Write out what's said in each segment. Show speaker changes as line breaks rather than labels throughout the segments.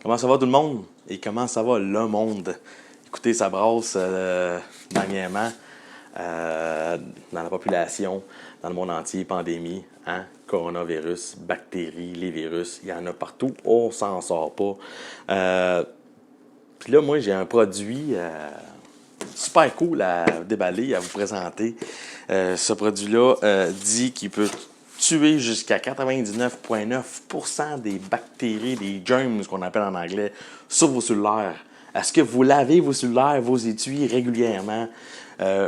Comment ça va tout le monde? Et comment ça va le monde? Écoutez, ça brasse dernièrement dans la population, dans le monde entier, pandémie, hein? Coronavirus, bactéries, les virus, il y en a partout, on s'en sort pas. Puis là, moi, j'ai un produit super cool à déballer, à vous présenter. Ce produit-là dit qu'il peut tuer jusqu'à 99,9% des bactéries, des germs, qu'on appelle en anglais, sur vos cellulaires. Est-ce que vous lavez vos cellulaires, vos étuis régulièrement?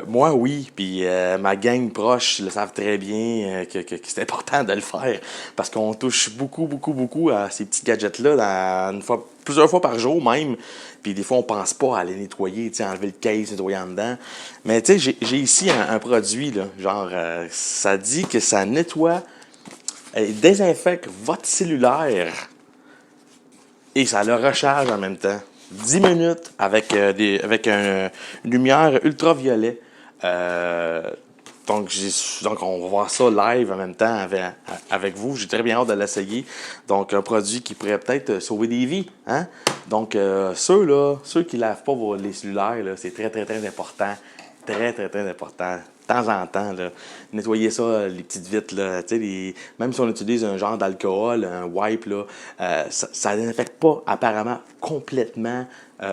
Moi, oui, puis ma gang proche le savent très bien que c'est important de le faire parce qu'on touche beaucoup à ces petits gadgets-là plusieurs fois par jour même. Puis des fois, on pense pas à les nettoyer, enlever le case, nettoyer en dedans. Mais tu sais, j'ai ici un produit, là, genre, ça dit que ça nettoie et désinfecte votre cellulaire et ça le recharge en même temps. 10 minutes avec une lumière ultraviolet. Euh, donc, on va voir ça live en même temps avec vous. J'ai très bien hâte de l'essayer. Donc, un produit qui pourrait peut-être sauver des vies. Hein? Donc, ceux qui ne lavent pas les cellulaires, là, c'est très important. Très important. De temps en temps, là, nettoyer ça, les petites vitres, là, même si on utilise un genre d'alcool, un wipe, là, ça n'affecte pas apparemment complètement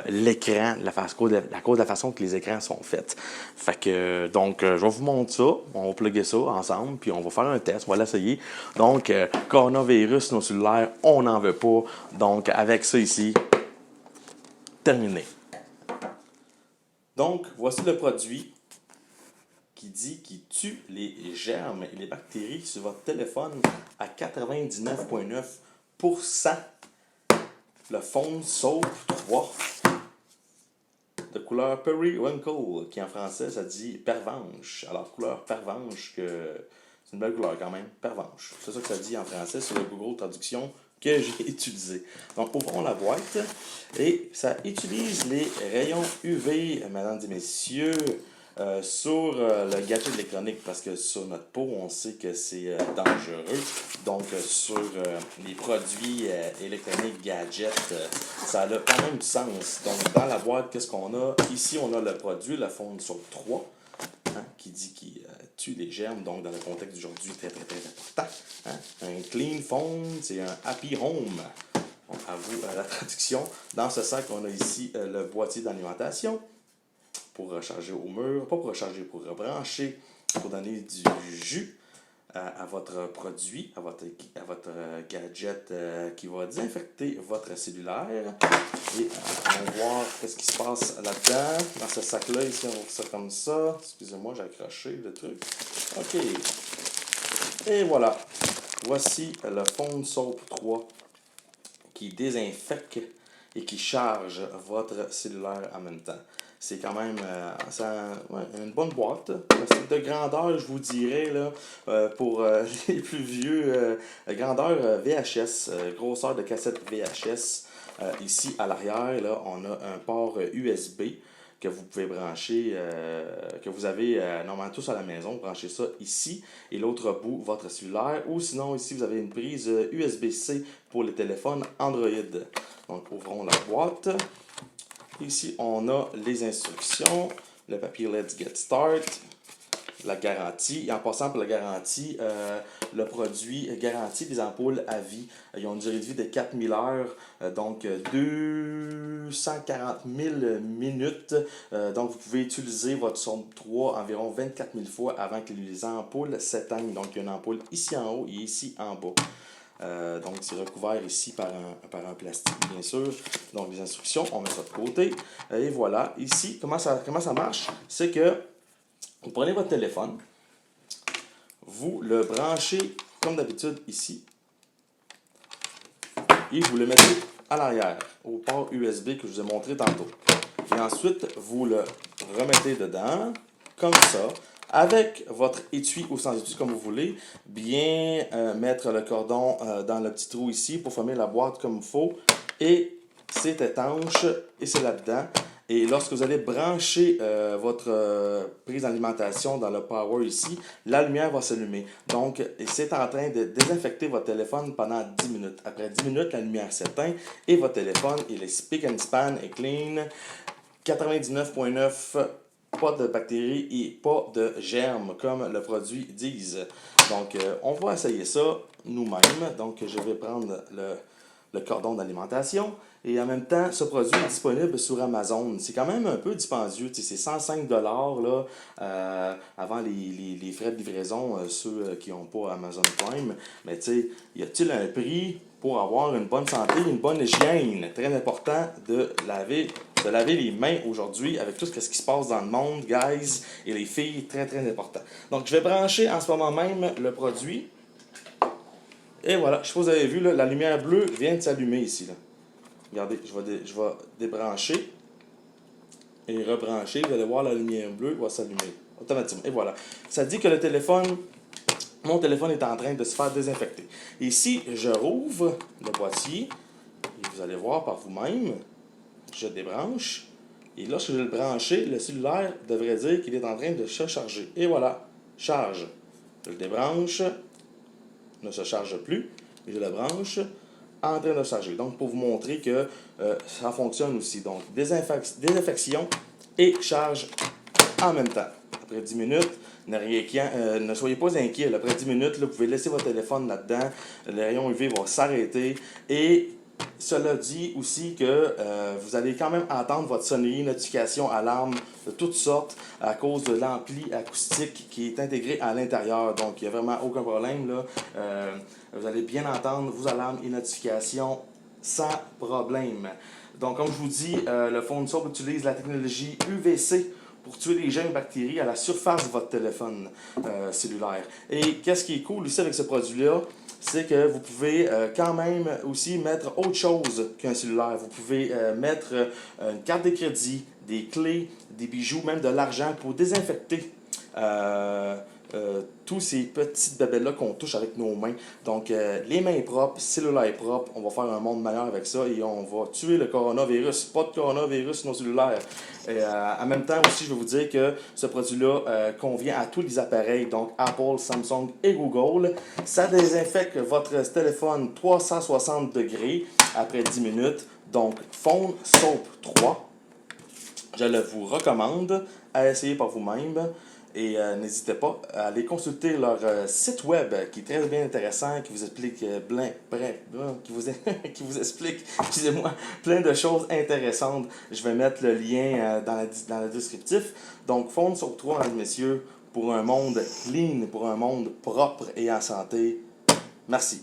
l'écran, à cause de la façon que les écrans sont faits. Fait que, donc, je vais vous montrer ça, on va plugger ça ensemble, puis on va faire un test, on va l'essayer. Donc, coronavirus, nos cellulaires, on n'en veut pas. Donc, avec ça ici, terminé. Donc, voici le produit qui dit qu'il tue les germes et les bactéries sur votre téléphone à 99,9%. Le Phone Soap 3 de couleur Periwinkle, qui en français ça dit pervenche. Alors, couleur pervenche, c'est une belle couleur quand même, pervenche. C'est ça que ça dit en français sur le Google Traduction que j'ai utilisé. Donc, ouvrons la boîte et ça utilise les rayons UV, mesdames et messieurs, sur le gadget électronique, parce que sur notre peau, on sait que c'est dangereux. Donc, sur les produits électroniques, gadgets, ça a quand même du sens. Donc, dans la boîte, qu'est-ce qu'on a? Ici, on a le produit, le Phone Soap 3, hein, qui dit qu'il tue les germes. Donc, dans le contexte d'aujourd'hui, très important. Hein? Un Clean Phone, c'est un Happy Home. Donc, à vous la traduction. Dans ce sac, on a ici le boîtier d'alimentation pour recharger au mur, pas pour recharger, pour rebrancher, pour donner du jus à votre produit, à votre gadget qui va désinfecter votre cellulaire. Et on va voir ce qui se passe là-dedans. Dans ce sac-là, ici, on ouvre ça comme ça. Excusez-moi, j'ai accroché le truc. OK. Et voilà. Voici le Phone Soap 3 qui désinfecte et qui charge votre cellulaire en même temps. C'est quand même une bonne boîte. C'est de grandeur, je vous dirais, là, pour les plus vieux, grandeur VHS, grosseur de cassette VHS. Ici, à l'arrière, là, on a un port USB que vous pouvez brancher, que vous avez normalement tous à la maison. Branchez ça ici et l'autre bout, votre cellulaire. Ou sinon, ici, vous avez une prise USB-C pour les téléphones Android. Donc, ouvrons la boîte. Ici, on a les instructions, le papier Let's Get Start, la garantie. Et en passant pour la garantie, le produit garantit des ampoules à vie. Ils ont une durée de vie de 4000 heures, donc 240 000 minutes. Donc, vous pouvez utiliser votre sonde 3 environ 24 000 fois avant que les ampoules s'éteignent. Donc, il y a une ampoule ici en haut et ici en bas. Donc, c'est recouvert ici par un plastique, bien sûr. Donc, les instructions, on met ça de côté. Et voilà. Ici, comment ça marche? C'est que vous prenez votre téléphone, vous le branchez comme d'habitude ici, et vous le mettez à l'arrière, au port USB que je vous ai montré tantôt. Et ensuite, vous le remettez dedans, comme ça, avec votre étui ou sans étui, comme vous voulez. Bien mettre le cordon dans le petit trou ici pour former la boîte comme il faut. Et c'est étanche, et c'est là-dedans. Et lorsque vous allez brancher votre prise d'alimentation dans le power ici, la lumière va s'allumer. Donc, c'est en train de désinfecter votre téléphone pendant 10 minutes. Après 10 minutes, la lumière s'éteint et votre téléphone, il est spick and span et clean. 99,9, pas de bactéries et pas de germes, comme le produit disent. Donc, on va essayer ça nous-mêmes. Donc, je vais prendre le cordon d'alimentation. Et en même temps, ce produit est disponible sur Amazon. C'est quand même un peu dispendieux. C'est 105 là, avant les frais de livraison, ceux qui n'ont pas Amazon Prime. Mais tu sais, y a-t-il un prix pour avoir une bonne santé, une bonne hygiène? Très important de laver les mains aujourd'hui avec tout ce qui se passe dans le monde, guys, et les filles, très très important. Donc, je vais brancher en ce moment même le produit. Et voilà, je sais pas si vous avez vu, là, la lumière bleue vient de s'allumer ici. Là. Regardez, je vais débrancher et rebrancher. Vous allez voir, la lumière bleue va s'allumer automatiquement. Et voilà. Ça dit que mon téléphone est en train de se faire désinfecter. Et si je rouvre le boîtier, et vous allez voir par vous-même, je débranche. Et lorsque je vais le brancher, le cellulaire devrait dire qu'il est en train de se charger. Et voilà, charge. Je le débranche, ne se charge plus. Et je le branche, en train de charger. Donc, pour vous montrer que ça fonctionne aussi. Donc, désinfection et charge en même temps. Après 10 minutes, ne soyez pas inquiets. Après 10 minutes, là, vous pouvez laisser votre téléphone là-dedans. Le rayon UV va s'arrêter. Et cela dit aussi que vous allez quand même entendre votre sonnerie, notification, alarme de toutes sortes à cause de l'ampli acoustique qui est intégré à l'intérieur. Donc, il n'y a vraiment aucun problème. Là. Vous allez bien entendre vos alarmes et notifications sans problème. Donc, comme je vous dis, le Phone Soap utilise la technologie UVC pour tuer les germes et bactéries à la surface de votre téléphone cellulaire. Et qu'est-ce qui est cool aussi avec ce produit-là, c'est que vous pouvez quand même aussi mettre autre chose qu'un cellulaire. Vous pouvez mettre une carte de crédit, des clés, des bijoux, même de l'argent pour désinfecter tous ces petites babelles-là qu'on touche avec nos mains. Donc, les mains propres, cellulaire propre, on va faire un monde meilleur avec ça et on va tuer le coronavirus. Pas de coronavirus sur nos cellulaires. Et, en même temps aussi, je vais vous dire que ce produit-là convient à tous les appareils, donc Apple, Samsung et Google. Ça désinfecte votre téléphone 360 degrés après 10 minutes. Donc, Phone Soap 3. Je le vous recommande à essayer par vous-même. Et n'hésitez pas à aller consulter leur site web qui est très bien intéressant, qui vous explique qui vous explique, excusez-moi, plein de choses intéressantes. Je vais mettre le lien dans le descriptif. Donc, Phone Soap 3, mesdames et messieurs, pour un monde clean, pour un monde propre et en santé. Merci.